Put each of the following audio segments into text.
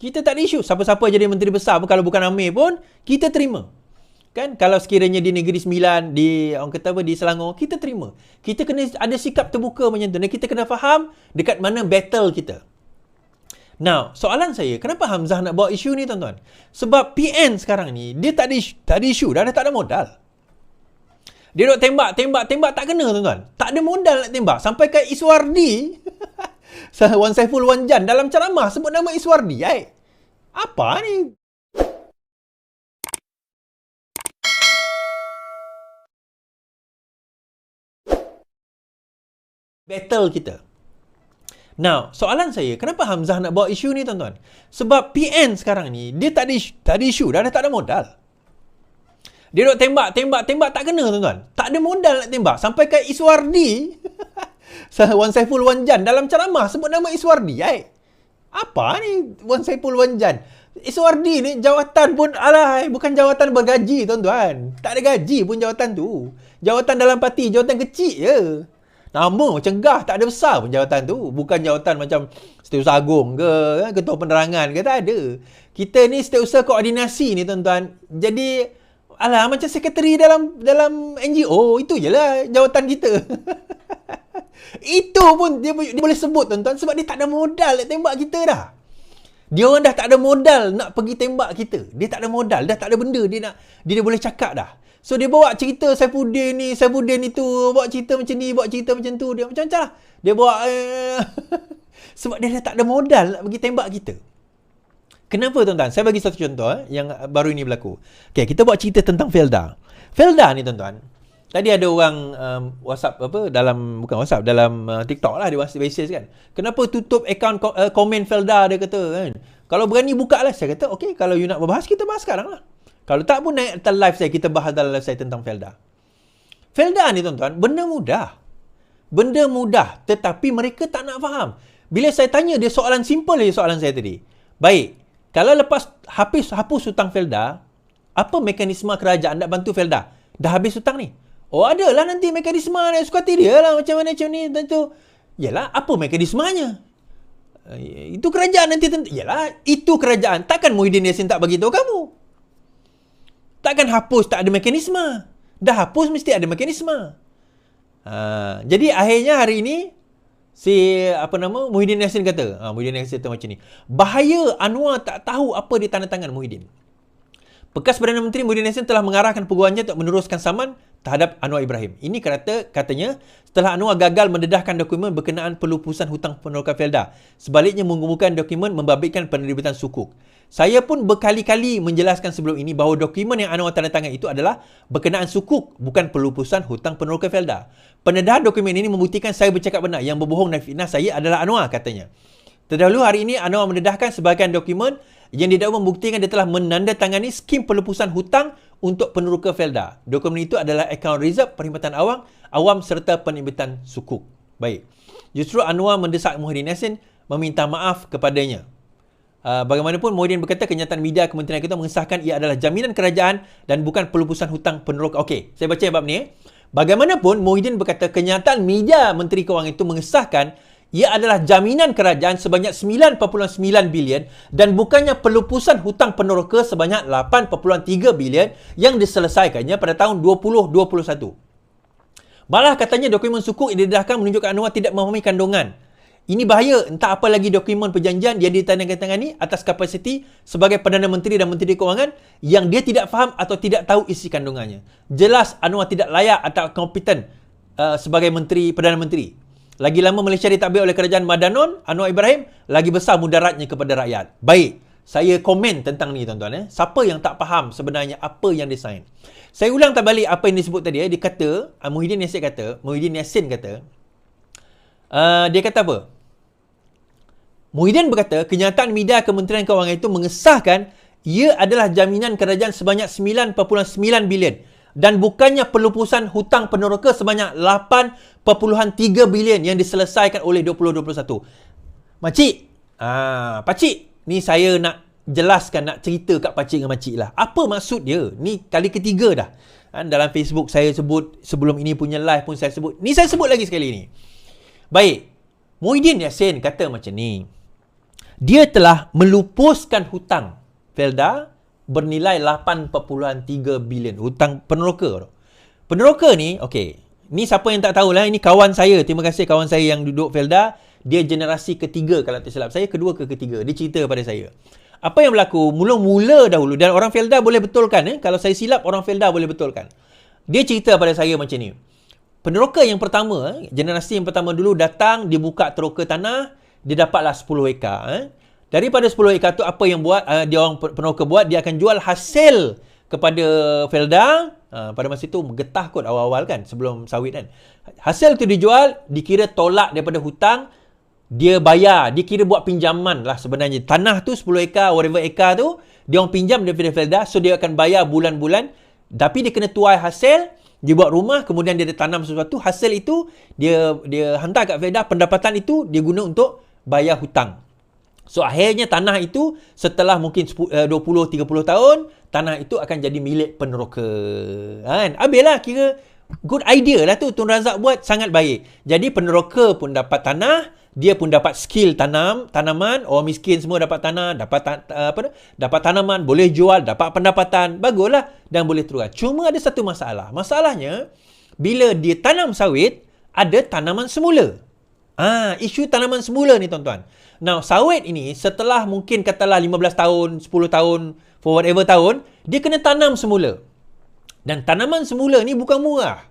Kita tak ada isu. Siapa-siapa jadi menteri besar pun, kalau bukan Amir pun, kita terima. Kan? Kalau sekiranya di Negeri Sembilan, orang kata apa, di Selangor, kita terima. Kita kena ada sikap terbuka macam tu. Dan kita kena faham dekat mana battle kita. Now, soalan saya, kenapa Hamzah nak bawa isu ni, tuan-tuan? Sebab PN sekarang ni, dia tak ada isu, dah tak ada modal. Dia duk tembak, tak kena, tuan-tuan. Tak ada modal nak tembak. Sampai ke Iswardi, Wan Saiful Wan Jan dalam ceramah sebut nama Iswardi. Apa ni? Battle kita. Now, soalan saya, kenapa Hamzah nak bawa isu ni, tuan-tuan? Sebab PN sekarang ni, dia tak ada isu, dah tak ada modal. Dia duk tembak, tak kena, tuan-tuan. Tak ada modal nak tembak. Sampai ke Iswardi, Wan Saiful Wan Jan dalam ceramah sebut nama Iswardi. Apa ni Wan Saiful Wan Jan? Iswardi ni jawatan pun, bukan jawatan bergaji, tuan-tuan. Tak ada gaji pun jawatan tu. Jawatan dalam parti, jawatan kecil je. Nama macam gah, tak ada besar pun jawatan tu. Bukan jawatan macam Setiausaha Agung ke, Ketua Penerangan ke, tak ada. Kita ni Setiausaha Koordinasi ni, tuan-tuan. Jadi macam sekretari dalam NGO, itu je lah jawatan kita. Itu pun dia boleh sebut, tuan-tuan, sebab dia tak ada modal nak tembak kita dah. Dia orang dah tak ada modal nak pergi tembak kita. Dia tak ada modal, dah tak ada benda dia boleh cakap dah. So dia bawa cerita Saifuddin itu, bawa cerita macam ni, bawa cerita macam tu, dia macam-macam lah. Dia bawa sebab dia dah tak ada modal nak pergi tembak kita. Kenapa, tuan-tuan? Saya bagi satu contoh yang baru ini berlaku. Okay, kita buat cerita tentang Felda. Felda ni, tuan-tuan, tadi ada orang WhatsApp dalam TikTok lah, dia basis kan. Kenapa tutup akaun komen Felda, dia kata kan. Kalau berani buka lah. Saya kata, okay, kalau you nak berbahas, kita bahas sekarang lah. Kalau tak pun naik atas live saya, kita bahas dalam live saya tentang Felda. Felda ni, tuan-tuan, benda mudah. Tetapi mereka tak nak faham. Bila saya tanya dia, soalan simple je soalan saya tadi. Baik, kalau lepas hapus hutang Felda, apa mekanisme kerajaan nak bantu Felda? Dah habis hutang ni. Oh, adalah nanti mekanisme nak suka hati dia lah, macam mana tentu. Yalah, apa mekanismenya? Itu kerajaan nanti tentu. Yalah, itu kerajaan. Takkan Muhyiddin Yassin tak bagi tahu kamu? Takkan hapus tak ada mekanisme. Dah hapus mesti ada mekanisme. Jadi akhirnya hari ini Muhyiddin Yassin kata, Muhyiddin Yassin kata macam ni. Bahaya Anwar tak tahu apa dia tanda tangan Muhyiddin. Bekas Perdana Menteri Muhyiddin Yassin telah mengarahkan peguamnya untuk meneruskan saman terhadap Anwar Ibrahim. Ini katanya setelah Anwar gagal mendedahkan dokumen berkenaan pelupusan hutang penerokan Felda. Sebaliknya mengumumkan dokumen membabitkan penerbitan sukuk. Saya pun berkali-kali menjelaskan sebelum ini bahawa dokumen yang Anwar tanda tangan itu adalah berkenaan sukuk, bukan pelupusan hutang penerokan Felda. Pendedahan dokumen ini membuktikan saya bercakap benar. Yang berbohong dan fitnah saya adalah Anwar, katanya. Terdahulu hari ini Anwar mendedahkan sebahagian dokumen yang didakwa membuktikan dia telah menandatangani skim pelupusan hutang untuk peneroka Felda. Dokumen itu adalah akaun reserve perkhidmatan awam serta penerbitan sukuk. Baik. Justru Anwar mendesak Muhyiddin Yassin meminta maaf kepadanya. Bagaimanapun Muhyiddin berkata kenyataan media Kementerian kita mengesahkan ia adalah jaminan kerajaan dan bukan pelupusan hutang peneroka. Okey, saya baca bab ni. Bagaimanapun Muhyiddin berkata kenyataan media Menteri Kewangan itu mengesahkan ia adalah jaminan kerajaan sebanyak 9.9 bilion dan bukannya pelupusan hutang peneroka sebanyak 8.3 bilion yang diselesaikannya pada tahun 2021. Malah katanya dokumen sukuk yang didedahkan menunjukkan Anwar tidak memahami kandungan. Ini bahaya, entah apa lagi dokumen perjanjian dia ditandatangani atas kapasiti sebagai Perdana Menteri dan Menteri Kewangan yang dia tidak faham atau tidak tahu isi kandungannya. Jelas Anwar tidak layak atau kompeten sebagai Perdana Menteri. Lagi lama Malaysia ditabir oleh kerajaan Madanon, Anwar Ibrahim, lagi besar mudaratnya kepada rakyat. Baik, saya komen tentang ni, tuan-tuan. Siapa yang tak faham sebenarnya apa yang dia sign? Saya ulang tak balik apa yang disebut tadi. Dia kata, Muhyiddin Yassin kata, dia kata apa? Muhyiddin berkata, kenyataan media Kementerian Kewangan itu mengesahkan ia adalah jaminan kerajaan sebanyak 9.9 bilion dan bukannya pelupusan hutang peneroka sebanyak 8.3 bilion yang diselesaikan oleh 2021. Pakcik, ni saya nak jelaskan, nak cerita kat pakcik dengan makcik lah. Apa maksud dia? Ni kali ketiga dah. Dalam Facebook saya sebut, sebelum ini punya live pun saya sebut. Ni saya sebut lagi sekali ni. Baik, Muhyiddin Yassin kata macam ni. Dia telah melupuskan hutang Felda bernilai 8.3 bilion. Hutang peneroka. Peneroka ni, okey. Ni siapa yang tak tahulah, ini kawan saya. Terima kasih kawan saya yang duduk Felda. Dia generasi ketiga kalau tak silap saya, kedua ke ketiga. Dia cerita pada saya. Apa yang berlaku? Mula-mula dahulu, dan orang Felda boleh betulkan. Kalau saya silap, orang Felda boleh betulkan. Dia cerita pada saya macam ni. Peneroka yang pertama, generasi yang pertama dulu datang, dia buka teroka tanah, dia dapatlah 10 ekar. Daripada 10 ekar tu, apa yang buat dia orang peneroka buat, dia akan jual hasil kepada Felda. Pada masa itu getah kot awal-awal kan, sebelum sawit kan. Hasil tu dijual, dikira tolak daripada hutang, dia bayar, dia kira buat pinjaman lah sebenarnya. Tanah tu 10 ekar, whatever ekar tu, dia orang pinjam daripada Felda, so dia akan bayar bulan-bulan, tapi dia kena tuai hasil, dia buat rumah, kemudian dia ada tanam sesuatu, hasil itu dia hantar kat Felda, pendapatan itu dia guna untuk bayar hutang. So akhirnya tanah itu setelah mungkin 20-30 tahun, tanah itu akan jadi milik peneroka. Kan? Habislah kira good idea lah tu Tun Razak buat, sangat baik. Jadi peneroka pun dapat tanah, dia pun dapat skill tanaman, orang miskin semua dapat tanah, dapat tanaman, boleh jual, dapat pendapatan, baguslah dan boleh terus. Cuma ada satu masalah. Masalahnya bila dia tanam sawit, ada tanaman semula. Isu tanaman semula ni tuan-tuan. Now, sawit ini setelah mungkin katalah 15 tahun, 10 tahun, for whatever tahun, dia kena tanam semula. Dan tanaman semula ni bukan murah.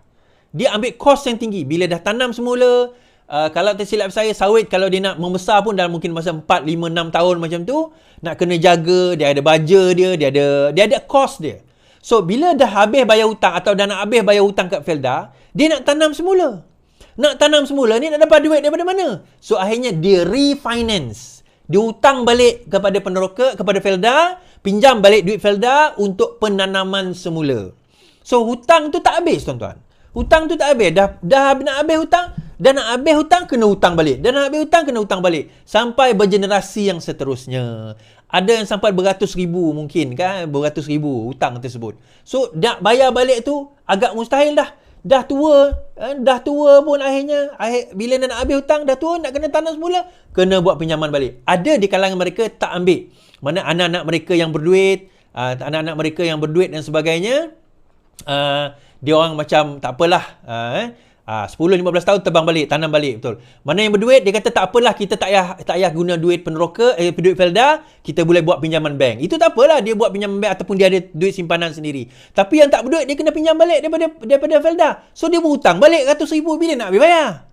Dia ambil kos yang tinggi. Bila dah tanam semula, kalau tersilap saya, sawit kalau dia nak membesar pun dalam mungkin masa 4, 5, 6 tahun macam tu, nak kena jaga, dia ada baja dia ada kos dia. So, bila dah habis bayar hutang atau dah nak habis bayar hutang kat Felda, dia nak tanam semula. Nak tanam semula ni nak dapat duit daripada mana? So, akhirnya dia refinance. Dia hutang balik kepada peneroka, kepada Felda, pinjam balik duit Felda untuk penanaman semula. So, hutang tu tak habis, tuan-tuan. Hutang tu tak habis. Dah nak habis hutang, kena hutang balik. Dah nak habis hutang, kena hutang balik. Sampai bergenerasi yang seterusnya. Ada yang sampai beratus ribu mungkin kan, beratus ribu hutang tersebut. So, nak bayar balik tu agak mustahil dah. Dah tua pun akhirnya, bila nak habis hutang, dah tua, nak kena tanam semula, kena buat pinjaman balik. Ada di kalangan mereka tak ambil. Mana anak-anak mereka yang berduit, dan sebagainya, dia orang macam tak apalah, 10-15 tahun tebang balik, tanam balik, betul. Mana yang berduit, dia kata tak apalah, kita tak payah guna duit peneroka, duit Felda, kita boleh buat pinjaman bank. Itu tak apalah, dia buat pinjaman bank ataupun dia ada duit simpanan sendiri. Tapi yang tak berduit, dia kena pinjam balik daripada Felda. So, dia berhutang balik ratus ribu, bila nak habis bayar?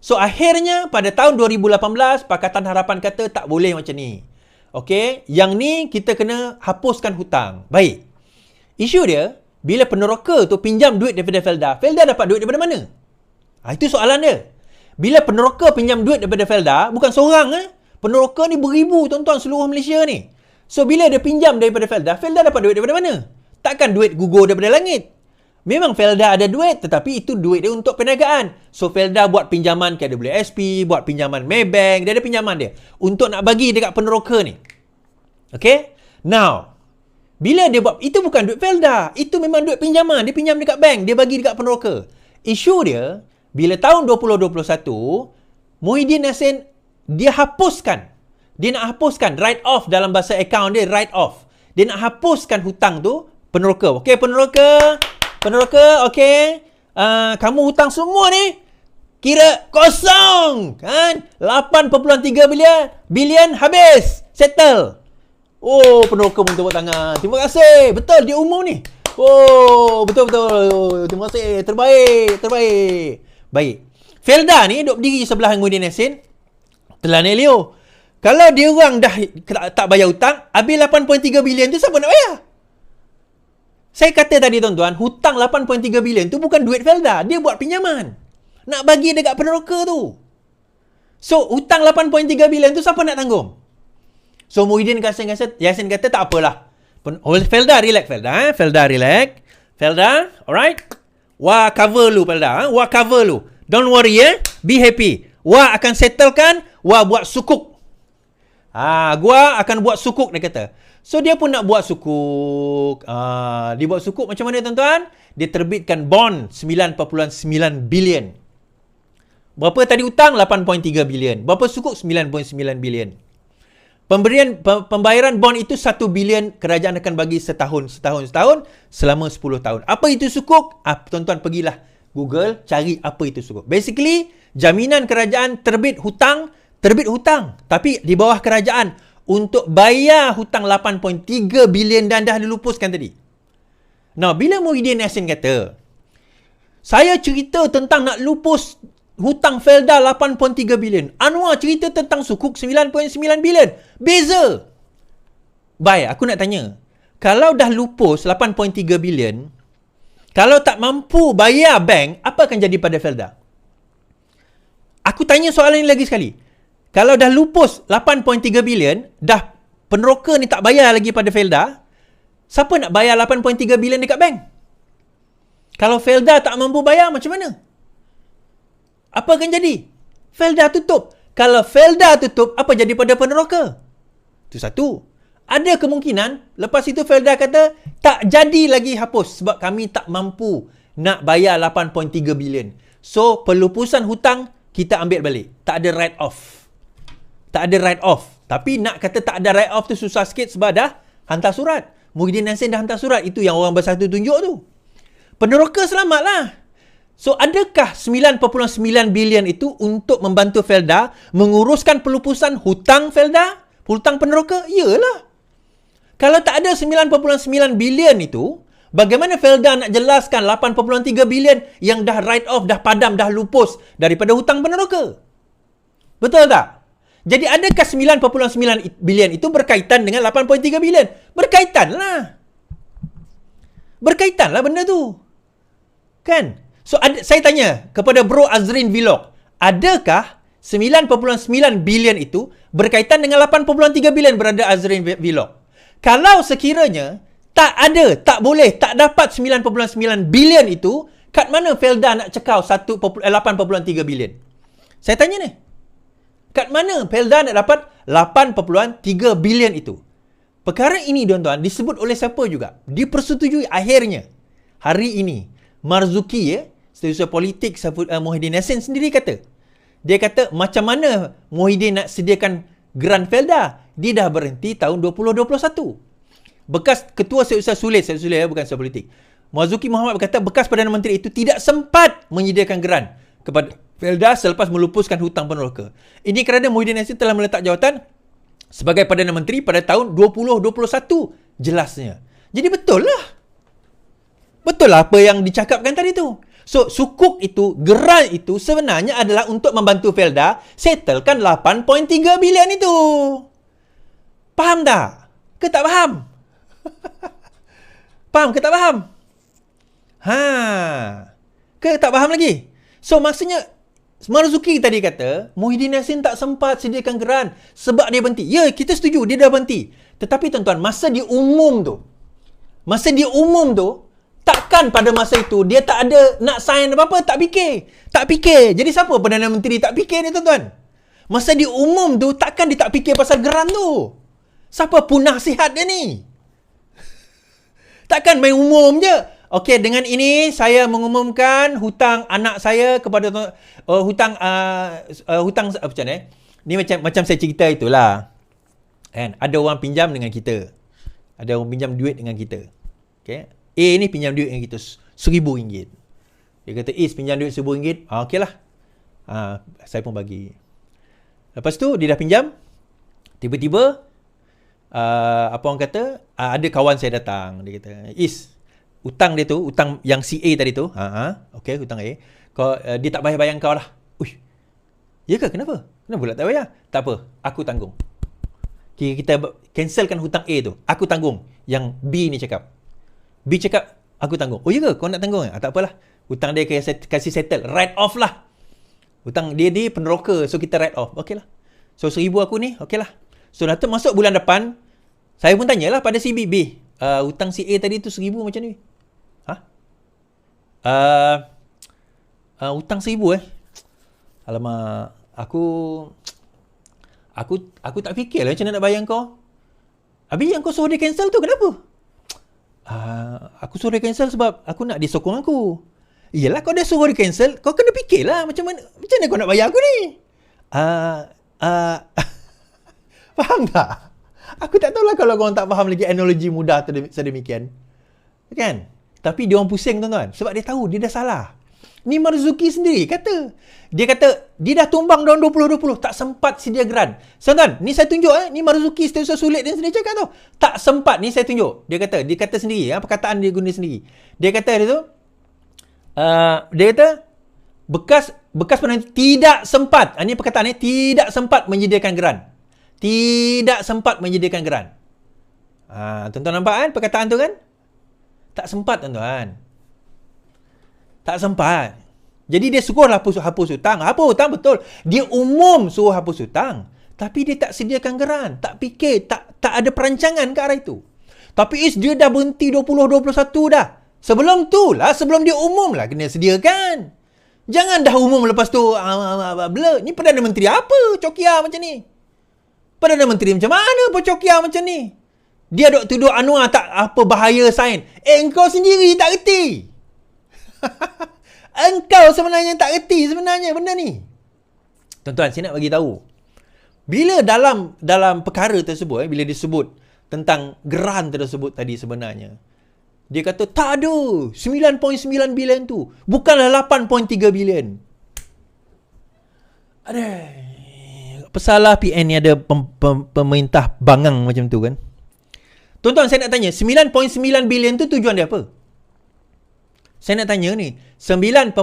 So, akhirnya pada tahun 2018, Pakatan Harapan kata tak boleh macam ni. Okey, yang ni kita kena hapuskan hutang. Baik. Isu dia, bila peneroka tu pinjam duit daripada Felda, Felda dapat duit daripada mana? Itu soalan dia. Bila peneroka pinjam duit daripada Felda, bukan seorang. Peneroka ni beribu, tuan-tuan, seluruh Malaysia ni. So, bila dia pinjam daripada Felda, Felda dapat duit daripada mana? Takkan duit gugur daripada langit. Memang Felda ada duit, tetapi itu duit dia untuk perniagaan. So, Felda buat pinjaman KWSP, buat pinjaman Maybank, dia ada pinjaman dia untuk nak bagi dekat peneroka ni. Okay? Now, bila dia buat, itu bukan duit Felda. Itu memang duit pinjaman. Dia pinjam dekat bank. Dia bagi dekat peneroka. Isu dia, bila tahun 2021, Muhyiddin Yassin, dia hapuskan. Dia nak hapuskan. Write off dalam bahasa account dia, write off. Dia nak hapuskan hutang tu, peneroka. Okey, peneroka, okey. Kamu hutang semua ni, kira kosong. Kan? 8.3 bilion habis. Settle. Oh, peneroka pun tepuk tangan. Terima kasih. Betul, dia umum ni. Oh, betul-betul. Terima kasih. Terbaik. Baik. Felda ni duduk berdiri sebelah Muhyiddin Yassin. Telan Elio. Kalau dia orang dah tak bayar hutang, habis 8.3 bilion tu siapa nak bayar? Saya kata tadi tuan-tuan, hutang 8.3 bilion tu bukan duit Felda. Dia buat pinjaman. Nak bagi dekat peneroka tu. So, hutang 8.3 bilion tu siapa nak tanggung? So, Muhyiddin Yassin kata tak apalah. Felda, relax Felda. Felda, relax. Felda, alright? Wah, cover lu Felda. Wah, cover lu. Don't worry, be happy. Wah, akan settlekan. Wah, buat sukuk. Gua akan buat sukuk, dia kata. So, dia pun nak buat sukuk. Dia buat sukuk macam mana, tuan-tuan? Dia terbitkan bond 9.9 bilion. Berapa tadi hutang? 8.3 bilion. Berapa sukuk? 9.9 bilion. Pembayaran bond itu 1 bilion kerajaan akan bagi setahun selama 10 tahun. Apa itu sukuk? Tuan-tuan pergilah Google, cari apa itu sukuk. Basically, jaminan kerajaan terbit hutang, tapi di bawah kerajaan untuk bayar hutang 8.3 bilion dan dah dilupuskan tadi. Nah, bila Muhyiddin Yassin kata, saya cerita tentang nak lupus hutang Felda 8.3 bilion. Anwar cerita tentang sukuk 9.9 bilion. Beza. Baik, aku nak tanya. Kalau dah lupus 8.3 bilion, kalau tak mampu bayar bank, apa akan jadi pada Felda? Aku tanya soalan ini lagi sekali. Kalau dah lupus 8.3 bilion, dah peneroka ni tak bayar lagi pada Felda, siapa nak bayar 8.3 bilion dekat bank? Kalau Felda tak mampu bayar, macam mana? Apa akan jadi? Felda tutup. Kalau Felda tutup, apa jadi pada peneroka? Itu satu. Ada kemungkinan, lepas itu Felda kata, tak jadi lagi hapus sebab kami tak mampu nak bayar 8.3 bilion. So, pelupusan hutang, kita ambil balik. Tak ada write-off. Tapi nak kata tak ada write-off tu susah sikit sebab dah hantar surat. Muhyiddin Yassin dah hantar surat. Itu yang orang bersatu tunjuk tu. Peneroka selamatlah. So, adakah 9.9 bilion itu untuk membantu Felda menguruskan pelupusan hutang Felda? Hutang peneroka? Iyalah. Kalau tak ada 9.9 bilion itu, bagaimana Felda nak jelaskan 8.3 bilion yang dah write off, dah padam, dah lupus daripada hutang peneroka? Betul tak? Jadi, adakah 9.9 bilion itu berkaitan dengan 8.3 bilion? Berkaitanlah benda tu. Kan? So, saya tanya kepada Bro Azrin Vlog, adakah 9.9 bilion itu berkaitan dengan 8.3 bilion berada Azrin Vlog? Kalau sekiranya tak ada, tak boleh, tak dapat 9.9 bilion itu, kat mana Felda nak cekau 8.3 bilion? Saya tanya ni. Kat mana Felda nak dapat 8.3 bilion itu? Perkara ini, tuan-tuan, disebut oleh siapa juga? Dipersetujui akhirnya. Hari ini, Marzuki, Setiausaha Politik Muhyiddin Yassin sendiri kata. Dia kata, macam mana Muhyiddin nak sediakan grant Felda? Dia dah berhenti tahun 2021. Bekas Ketua Setiausaha Sulit bukan Setiausaha Politik, Marzuki Muhammad berkata, bekas Perdana Menteri itu tidak sempat menyediakan grant kepada Felda selepas melupuskan hutang peneroka. Ini kerana Muhyiddin Yassin telah meletak jawatan sebagai Perdana Menteri pada tahun 2021. Jelasnya. Jadi betul lah apa yang dicakapkan tadi tu. So, sukuk itu, geran itu sebenarnya adalah untuk membantu Felda settlekan 8.3 bilion itu. Faham tak? Ke tak faham? Faham ke tak faham? Ke tak faham lagi? So, maksudnya Marzuki tadi kata, Muhyiddin Yassin tak sempat sediakan geran sebab dia berhenti. Ya, kita setuju, dia dah berhenti. Tetapi tuan-tuan, masa dia umum tu, takkan pada masa itu dia tak ada nak sign apa-apa, tak fikir. Jadi siapa Perdana Menteri tak fikir ni, tuan-tuan? Masa dia umum tu, takkan dia tak fikir pasal geran tu? Siapa punah sihat dia ni? Takkan main umum je. Okey, dengan ini saya mengumumkan hutang anak saya kepada hutang macam ni. Ni macam saya cerita itulah. Kan? Ada orang pinjam dengan kita. Ada orang pinjam duit dengan kita. Okey. Ni pinjam duit dengan kita RM1,000. Dia kata, pinjam duit RM1,000. Okeylah. Saya pun bagi. Lepas tu dia dah pinjam. Tiba-tiba apa orang kata, ada kawan saya datang. Dia kata, hutang dia tu, hutang yang si A tadi tu, okey, hutang A, dia tak bayar kau lah. Uish. Ya ke? Kenapa pula tak bayar? Tak apa, aku tanggung. Kita cancelkan hutang A tu, aku tanggung. Yang B ni cakap, aku tanggung. Oh ya ke? Kau nak tanggung? Tak apalah. Hutang dia kasih settle, write off lah. Hutang dia peneroka, so kita write off. Okey lah. So RM1,000 aku ni, okey lah. So nanti masuk bulan depan, saya pun tanyalah pada si B, hutang si A tadi tu RM1,000 macam ni. Hutang RM1,000 Alamak, aku tak fikirlah macam mana nak bayar kau. Habis yang kau suruh dia cancel tu kenapa? Aku suruh dia cancel sebab aku nak dia sokong aku. Iyalah, kau dah suruh dia cancel, kau kena fikirlah macam mana kau nak bayar aku ni. Faham tak? Aku tak tahulah kalau korang tak faham lagi analogi mudah sedemikian. Kan? Tapi dia orang pusing tuan-tuan. Sebab dia tahu dia dah salah. Ni Marzuki sendiri kata. Dia kata, dia dah tumbang tahun 2020. Tak sempat sedia grant. Tuan-tuan, ni saya tunjuk Ni Marzuki setiap sulit dia sendiri cakap tu. Tak sempat. Ni saya tunjuk. Dia kata sendiri. Perkataan dia guna sendiri. Dia kata dia tu. Dia kata, bekas penantu tidak sempat. Ini perkataan ni. Tidak sempat menyediakan grant. Tidak sempat menyediakan grant. Tuan-tuan nampak kan perkataan tu kan? Tak sempat tuan-tuan. Tak sempat. Jadi dia suruh hapus hutang. Hapus hutang betul. Dia umum suruh hapus hutang. Tapi dia tak sediakan grant. Tak fikir. Tak ada perancangan ke arah itu. Tapi dia dah berhenti 2021 dah. Sebelum tu lah. Sebelum dia umum lah kena sediakan. Jangan dah umum lepas tu. Blur. Ni Perdana Menteri apa? Cokia macam ni. Perdana Menteri macam mana pun Cokia macam ni? Dia duk tuduh Anwar tak apa bahaya sign. Engkau sendiri tak reti. Engkau sebenarnya tak reti sebenarnya benda ni. Tuan-tuan, saya nak bagi tahu. Bila dalam perkara tersebut, bila disebut tentang geran tersebut tadi sebenarnya, dia kata tak ada 9.9 bilion tu. Bukanlah 8.3 bilion. Pesalah PN ni ada pemerintah bangang macam tu kan. Tuan-tuan, saya nak tanya, 9.9 bilion tu tujuan dia apa? Saya nak tanya ni, 9.9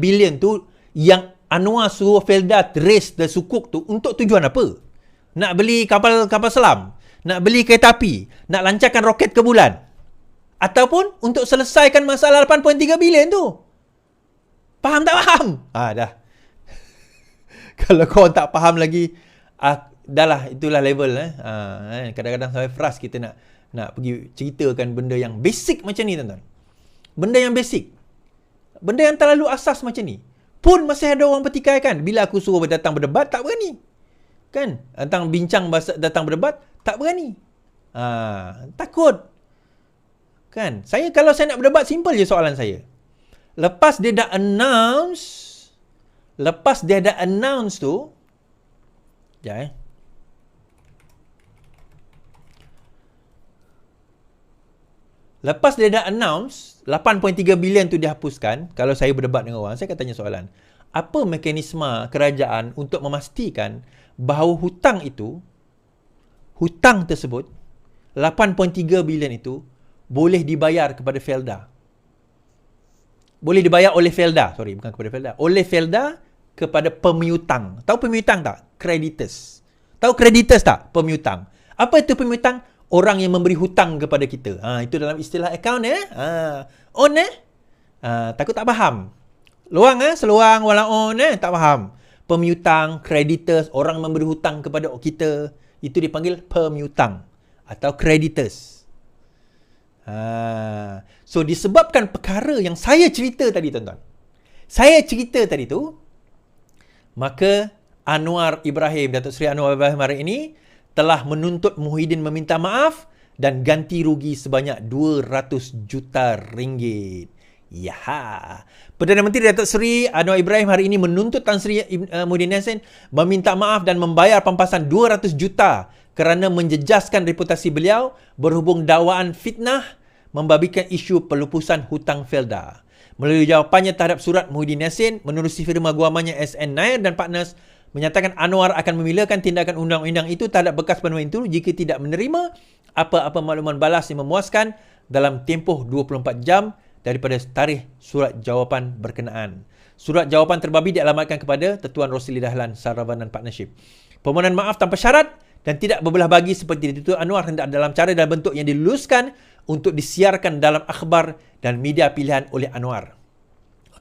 bilion tu yang Anwar suruh Felda raise the sukuk tu untuk tujuan apa? Nak beli kapal selam? Nak beli kereta api? Nak lancarkan roket ke bulan? Ataupun untuk selesaikan masalah 8.3 bilion tu? Faham tak faham? Dah. Kalau kau tak faham lagi, dah lah, itulah level. Kadang-kadang sampai frust kita nak pergi ceritakan benda yang basic macam ni, tuan-tuan. Benda yang basic. Benda yang terlalu asas macam ni. Pun masih ada orang pertikaikan. Bila aku suruh datang berdebat, tak berani. Kan? Tentang bincang datang berdebat, tak berani. Takut. Kan? Kalau saya nak berdebat, simple je soalan saya. Lepas dia dah announce tu, lepas dia dah announce 8.3 bilion tu dihapuskan, kalau saya berdebat dengan orang, saya akan tanya soalan. Apa mekanisme kerajaan untuk memastikan bahawa hutang tersebut, 8.3 bilion itu, boleh dibayar kepada Felda? Boleh dibayar oleh Felda. Sorry, bukan kepada Felda. Oleh Felda kepada pemiutang. Tahu pemiutang tak? Creditors. Tahu creditors tak? Pemiutang. Apa itu pemiutang? Orang yang memberi hutang kepada kita. Itu dalam istilah account on takut tak faham. Luang seluang wala on tak faham. Pemiutang, creditors, orang memberi hutang kepada kita, itu dipanggil pemiutang atau creditors. So disebabkan perkara yang saya cerita tadi, tuan-tuan. Saya cerita tadi tu, maka Datuk Seri Anwar Ibrahim hari ini telah menuntut Muhyiddin meminta maaf dan ganti rugi sebanyak 200 juta ringgit. Perdana Menteri Datuk Seri Anwar Ibrahim hari ini menuntut Tan Sri Muhyiddin Yassin meminta maaf dan membayar pampasan 200 juta kerana menjejaskan reputasi beliau berhubung dakwaan fitnah membabikan isu pelupusan hutang Felda. Melalui jawapannya terhadap surat Muhyiddin Yassin, menerusi firma guamannya SN Nair dan Partners menyatakan Anwar akan memilakan tindakan undang-undang itu terhadap bekas penerima itu jika tidak menerima apa-apa makluman balas yang memuaskan dalam tempoh 24 jam daripada tarikh surat jawapan berkenaan. Surat jawapan terbabi dialamatkan kepada Tuan Rosli Dahlan Saravanan Partnership. Permohonan maaf tanpa syarat dan tidak berbelah bagi seperti ditutur Anwar hendak dalam cara dan bentuk yang diluluskan untuk disiarkan dalam akhbar dan media pilihan oleh Anwar.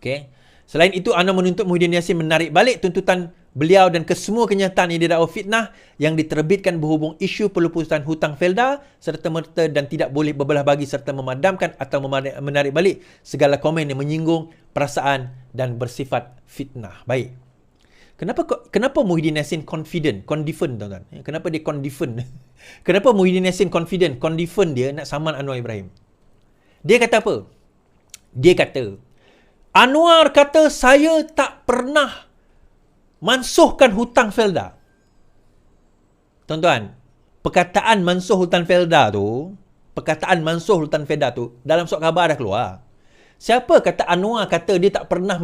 Okey. Selain itu, Anwar menuntut Muhyiddin Yassin menarik balik tuntutan beliau dan kesemua kenyataan yang didakwa fitnah yang diterbitkan berhubung isu pelupusan hutang Felda serta-merta dan tidak boleh berbelah bagi serta memadamkan atau menarik balik segala komen yang menyinggung perasaan dan bersifat fitnah. Baik. Kenapa Muhyiddin Yassin confident, tuan-tuan? Kenapa dia confident? Kenapa Muhyiddin Yassin confident dia nak saman Anwar Ibrahim? Dia kata apa? Dia kata, Anwar kata saya tak pernah mansuhkan hutang Felda. Tuan-tuan, perkataan Mansuh Sultan Felda tu, dalam surat khabar dah keluar. Siapa kata Anwar kata dia tak pernah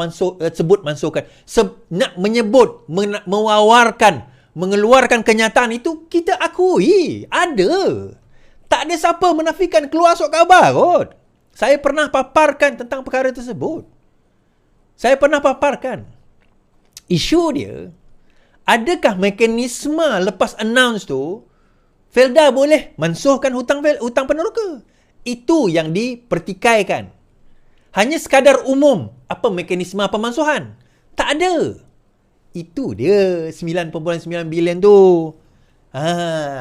sebut mansuhkan? Nak menyebut, mewawarkan, mengeluarkan kenyataan itu, kita akui. Ada. Tak ada siapa menafikan keluar surat khabar kot. Saya pernah paparkan tentang perkara tersebut. Saya pernah paparkan. Isu dia, adakah mekanisme lepas announce tu, Felda boleh mansuhkan hutang peneroka? Itu yang dipertikaikan. Hanya sekadar umum. Apa mekanisme pemansuhan? Tak ada. Itu dia 9.9 bilion tu.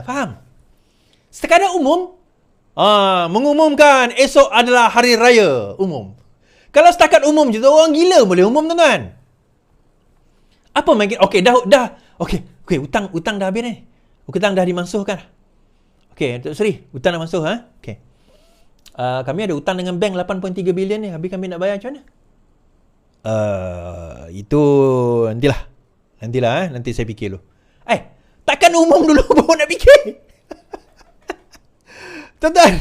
Faham? Sekadar umum. Mengumumkan esok adalah hari raya umum. Kalau setakat umum je, orang gila boleh umum, tuan-tuan. Apa mungkin? Okey, dah. Okey, hutang dah habis ni. Hutang dah dimansuhkan. Okey, Datuk Seri, hutang dah mansuh, Okey. Kami ada hutang dengan bank 8.3 bilion ni. Habis kami nak bayar macam mana? Itu nantilah. Nanti saya fikir dulu. Takkan umum dulu baru nak fikir? Tuan-tuan,